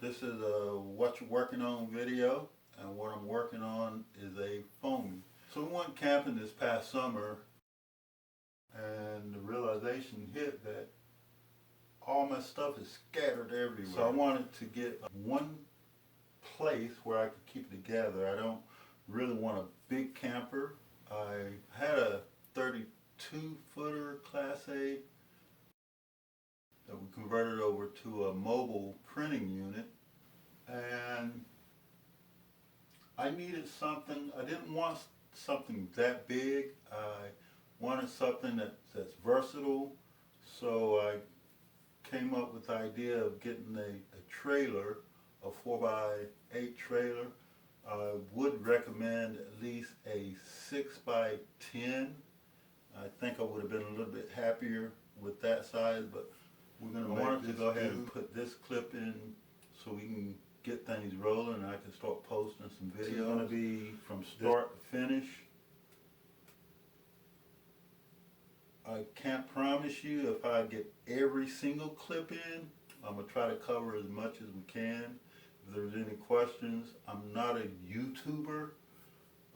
This is a what you're working on video, and what I'm working on is a foamie. So we went camping this past summer, and the realization hit that all my stuff is scattered everywhere. So I wanted to get one place where I could keep it together. I don't really want a big camper. I had a 32-footer Class A that we converted over to a mobile printing unit, and I needed something. I didn't want something that big. I wanted something that's versatile, so I came up with the idea of getting a trailer, a 4x8 trailer. I would recommend at least a 6x10. I think I would have been a little bit happier with that size, but I wanted to go ahead and put this clip in so we can get things rolling and I can start posting some videos. It's going to be from start to finish. I can't promise you if I get every single clip in. I'm going to try to cover as much as we can. If there's any questions, I'm not a YouTuber.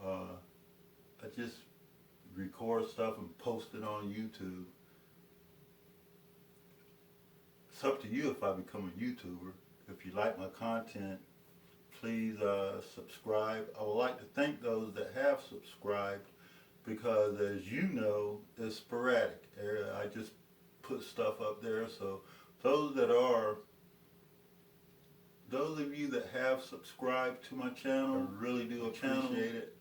I just record stuff and post it on YouTube. It's up to you if I become a YouTuber. If you like my content, please subscribe. I would like to thank those that have subscribed, because as you know, it's sporadic. I just put stuff up there, so those of you that have subscribed to my channel, I really do appreciate it,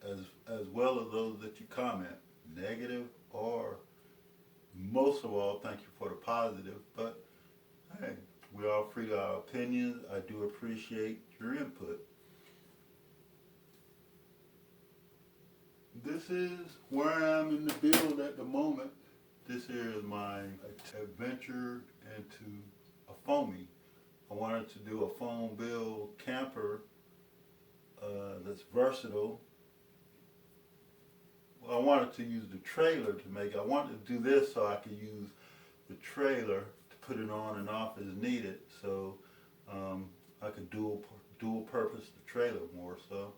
as well as those that you comment, negative or most of all, thank you for the positive. But hey, we're all free to our opinions. I do appreciate your input. This is where I am in the build at the moment. This here is my adventure into a foamie. I wanted to do a foam build camper that's versatile. Well, I wanted to use the trailer to make it. I wanted to do this so I could use the trailer to put it on and off as needed, so I could dual purpose the trailer more so.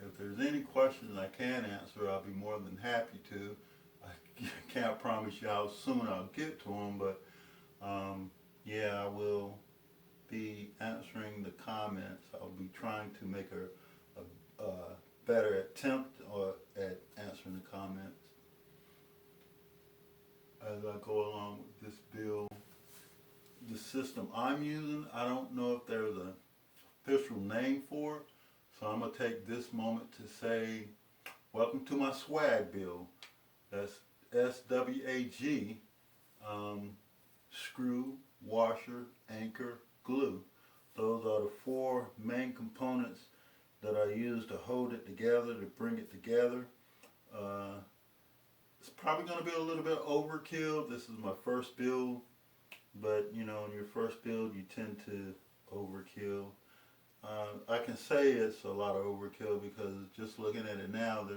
If there's any questions I can answer, I'll be more than happy to. I can't promise you how soon I'll get to them, but yeah, I will be answering the comments. I'll be trying to make a better attempt at answering the comments as I go along with this build. The system I'm using, I don't know if there's an official name for it, so I'm going to take this moment to say, welcome to my swag build. That's SWAG, screw, washer, anchor, glue. Those are the four main components that I use to hold it together, to bring it together. It's probably going to be a little bit overkill. This is my first build, but you know, in your first build you tend to overkill. I can say it's a lot of overkill because just looking at it now,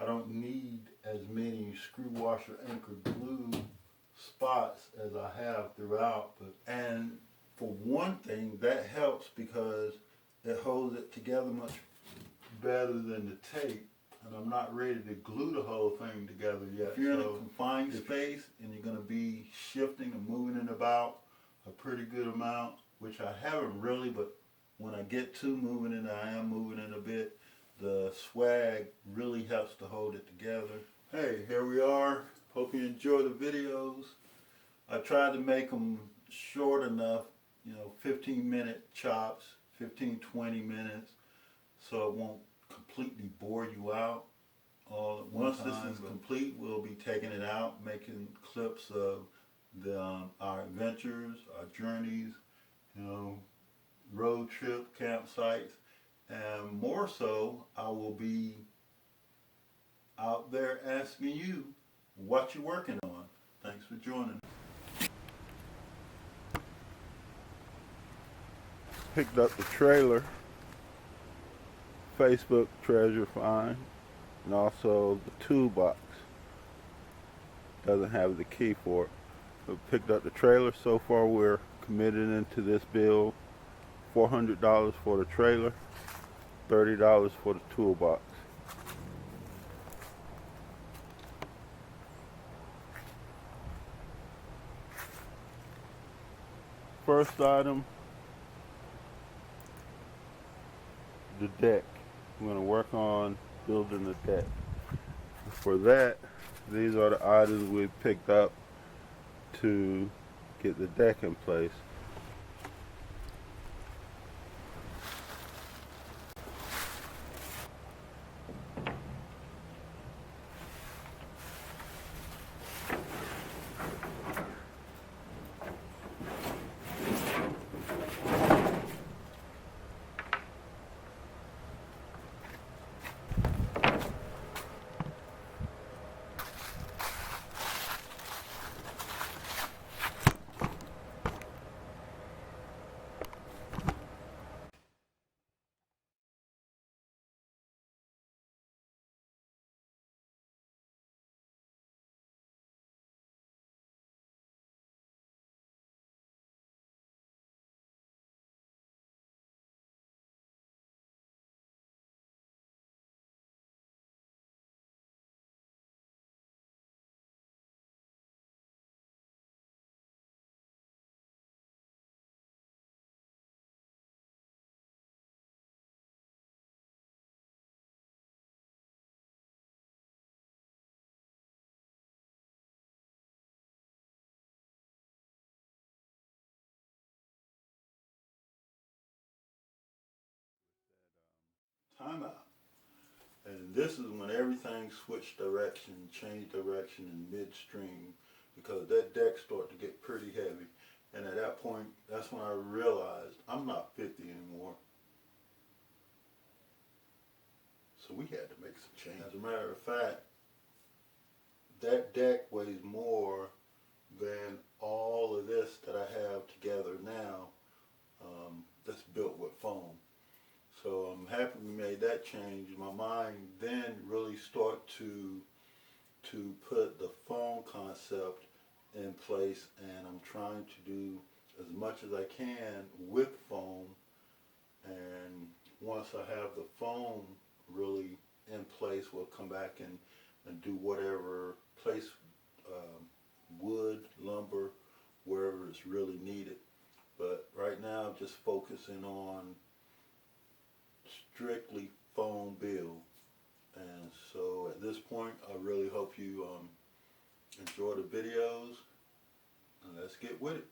I don't need as many screw, washer, anchor, glue spots as I have throughout. And for one thing, that helps because it holds it together much better than the tape. And I'm not ready to glue the whole thing together yet. If you're in a confined space and you're going to be shifting and moving it about a pretty good amount, which I haven't really, but when I get to moving it, I am moving it a bit. The swag really helps to hold it together. Hey, here we are. Hope you enjoy the videos. I tried to make them short enough, 15-minute chops, 15-20 minutes, so it won't completely bore you out all at one time. Once this is complete, we'll be taking it out, making clips of our adventures, our journeys, road trip campsites, and more so, I will be out there asking you what you're working on. Thanks for joining. Picked up the trailer, Facebook treasure find, and also the toolbox. Doesn't have the key for it. But picked up the trailer. So far we're committed into this build. $400 for the trailer, $30 for the toolbox. First item, the deck. I'm going to work on building the deck. For that, these are the items we picked up to get the deck in place. Timeout. And this is when everything switched direction, changed direction in midstream, because that deck started to get pretty heavy. And at that point, that's when I realized I'm not 50 anymore. So we had to make some changes. As a matter of fact, that deck weighs more than all of this that I have together now, that's built with foam. So I'm happy we made that change. My mind then really started to put the foam concept in place, and I'm trying to do as much as I can with foam. And once I have the foam really in place, we'll come back and do whatever place, wood, lumber, wherever it's really needed. But right now I'm just focusing on strictly foam build. And so at this point, I really hope you enjoy the videos, and let's get with it.